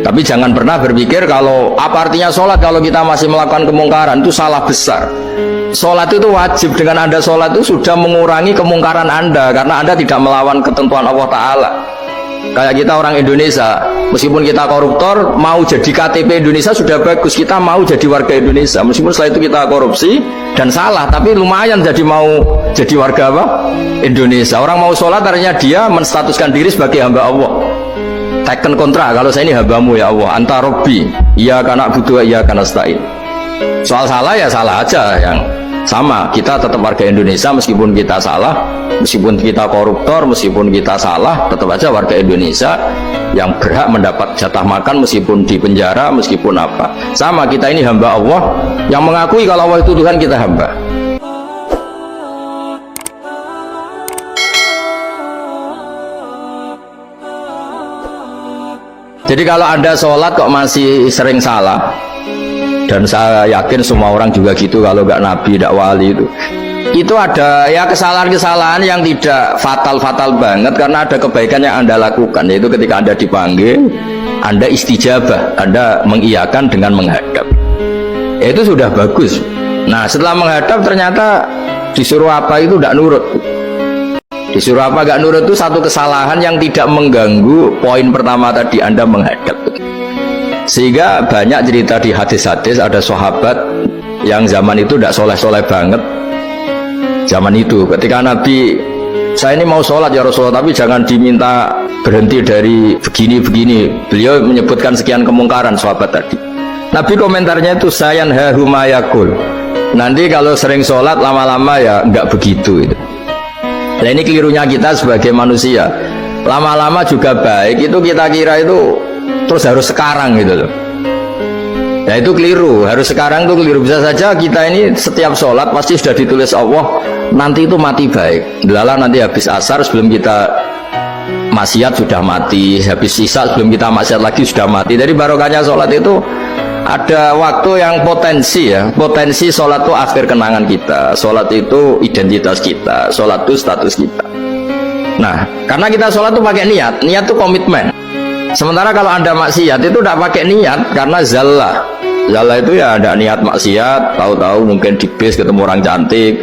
Tapi jangan pernah berpikir kalau apa artinya sholat kalau kita masih melakukan kemungkaran, itu salah besar. Sholat itu wajib, dengan Anda sholat itu sudah mengurangi kemungkaran Anda, karena Anda tidak melawan ketentuan Allah Ta'ala. Kayak kita orang Indonesia, meskipun kita koruptor, mau jadi KTP Indonesia sudah bagus, kita mau jadi warga Indonesia, meskipun setelah itu kita korupsi dan salah, tapi lumayan mau jadi warga apa? Indonesia. Orang mau sholat artinya dia menstatuskan diri sebagai hamba Allah, teken kontrak, kalau saya ini hambamu ya Allah, anta robbi, iya kana butuh, iya kana stain. Soal salah ya salah aja, yang sama, kita tetap warga Indonesia meskipun kita salah, meskipun kita koruptor, meskipun kita salah, tetap aja warga Indonesia yang berhak mendapat jatah makan meskipun di penjara, meskipun apa. Sama, kita ini hamba Allah yang mengakui kalau Allah itu Tuhan, kita hamba. Jadi kalau Anda sholat kok masih sering salah, dan saya yakin semua orang juga gitu, kalau nggak nabi, nggak wali itu ada ya kesalahan-kesalahan yang tidak fatal-fatal banget, karena ada kebaikan yang Anda lakukan, yaitu ketika Anda dipanggil, Anda istijabah, Anda mengiyakan dengan menghadap, ya, itu sudah bagus. Nah, setelah menghadap ternyata disuruh apa itu tidak nurut, disuruh apa nggak nurut, itu satu kesalahan yang tidak mengganggu poin pertama tadi, Anda menghadap. Sehingga banyak cerita di hadis-hadis, ada sahabat yang zaman itu tidak soleh-soleh banget. Zaman itu ketika Nabi, saya ini mau sholat ya Rasulullah, tapi jangan diminta berhenti dari begini-begini. Beliau menyebutkan sekian kemungkaran sahabat tadi. Nabi komentarnya itu sayan hahumayakul. Nanti kalau sering sholat lama-lama ya enggak begitu itu. Nah, ini kelirunya kita sebagai manusia. Lama-lama juga baik, itu kita kira itu terus harus sekarang gitu loh. Nah, itu keliru, harus sekarang itu keliru. Bisa saja kita ini setiap sholat pasti sudah ditulis Allah nanti itu mati baik. Delala nanti habis asar sebelum kita maksiat sudah mati, habis sisa sebelum kita maksiat lagi sudah mati. Jadi barokahnya sholat itu ada waktu yang potensi ya, potensi sholat itu akhir kenangan kita, sholat itu identitas kita, sholat itu status kita. Nah, karena kita sholat itu pakai niat, niat itu komitmen. Sementara kalau Anda maksiat itu tidak pakai niat, karena zallah. Zallah itu ya ada niat maksiat, tahu-tahu mungkin di bis ketemu orang cantik,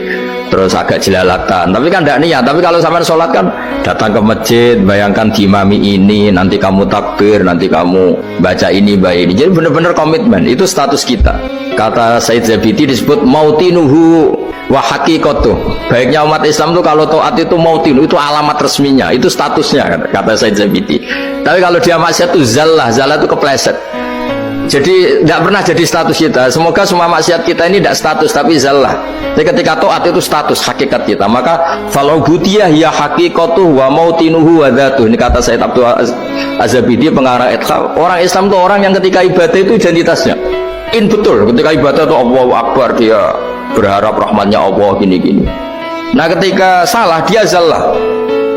terus agak jelalatan, tapi kan tidak niat. Tapi kalau sampai sholat kan datang ke masjid, bayangkan diimami ini, nanti kamu takbir, nanti kamu baca ini, baca ini. Jadi benar-benar komitmen, itu status kita. Kata Said Zabidi disebut mautinuhu wa haqiqatuh. Baiknya umat Islam itu kalau taat itu mautinu, itu alamat resminya, itu statusnya, kata Said Zabidi. Tapi kalau dia maksiat itu zallah, zallah itu kepleset. Jadi tidak pernah jadi status kita. Semoga semua maksiat kita ini tidak status, tapi zallah. Jadi ketika taat itu status, hakikat kita. Maka falau butiyah ya haqiqatuh wa mautinuhu wa dzatuh. Ini kata Said Abdul Az-Zabidi, pengarang Ithaf. Orang Islam itu orang yang ketika ibadah itu identitasnya in betul. Ketika ibadah itu Allahu Akbar, dia berharap rahmatnya Allah gini-gini. Nah, ketika salah dia zallah.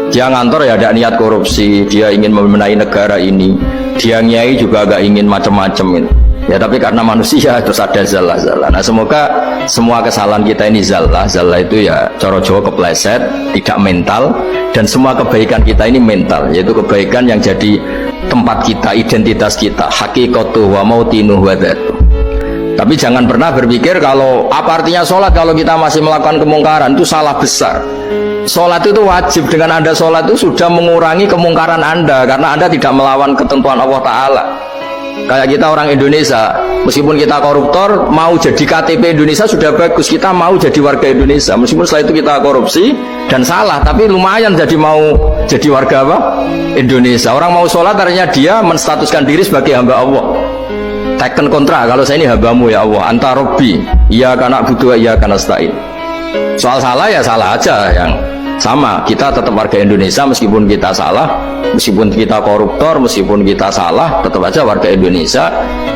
Dia ngantor ya ada niat korupsi, dia ingin memenai negara ini, dia nyai juga agak ingin macam-macam ini. Ya, tapi karena manusia terus ada zallah-zallah. Nah, semoga semua kesalahan kita ini zallah. Zallah itu ya cara Jawa kepleset, tidak mental, dan semua kebaikan kita ini mental, yaitu kebaikan yang jadi tempat kita, identitas kita, haqiqatuh wa mautinuh wa dzatuh. Tapi jangan pernah berpikir kalau apa artinya sholat kalau kita masih melakukan kemungkaran, itu salah besar. Sholat itu wajib, dengan Anda sholat itu sudah mengurangi kemungkaran Anda, karena Anda tidak melawan ketentuan Allah Ta'ala. Kayak kita orang Indonesia, meskipun kita koruptor, mau jadi KTP Indonesia sudah bagus, kita mau jadi warga Indonesia, meskipun setelah itu kita korupsi dan salah, tapi lumayan mau jadi warga apa? Indonesia. Orang mau sholat artinya dia menstatuskan diri sebagai hamba Allah, teken kontrak, kalau saya ini hambamu ya Allah, anta robbi, iya kana butuh, iya kana stain. Soal salah ya salah aja, yang sama, kita tetap warga Indonesia meskipun kita salah, meskipun kita koruptor, meskipun kita salah, tetap aja warga Indonesia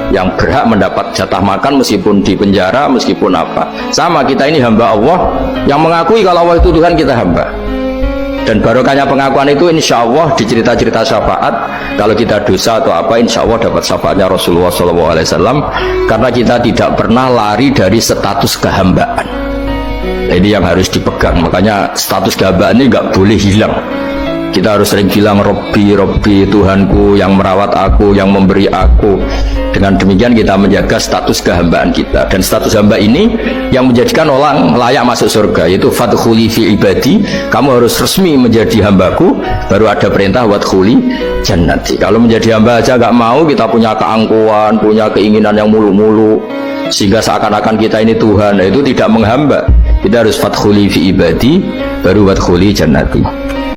yang berhak mendapat jatah makan meskipun di penjara, meskipun apa. Sama, kita ini hamba Allah yang mengakui kalau Allah itu Tuhan, kita hamba. Dan barokahnya pengakuan itu insya Allah di cerita-cerita syafaat, kalau kita dosa atau apa, insya Allah dapat syafaatnya Rasulullah SAW, karena kita tidak pernah lari dari status kehambaan. Ini yang harus dipegang, makanya status kehambaan ini nggak boleh hilang. Kita harus sering bilang Robbi, Robbi, Tuhanku yang merawat aku, yang memberi aku. Dengan demikian kita menjaga status kehambaan kita. Dan status hamba ini yang menjadikan orang layak masuk surga, yaitu fadkhuli fi ibadi, kamu harus resmi menjadi hambaku, baru ada perintah wadkhuli jannati. Kalau menjadi hamba aja gak mau, kita punya keangkuhan, punya keinginan yang mulu-mulu, sehingga seakan-akan kita ini Tuhan, nah itu tidak menghamba. Kita harus fadkhuli fi ibadi, baru wadkhuli jannati.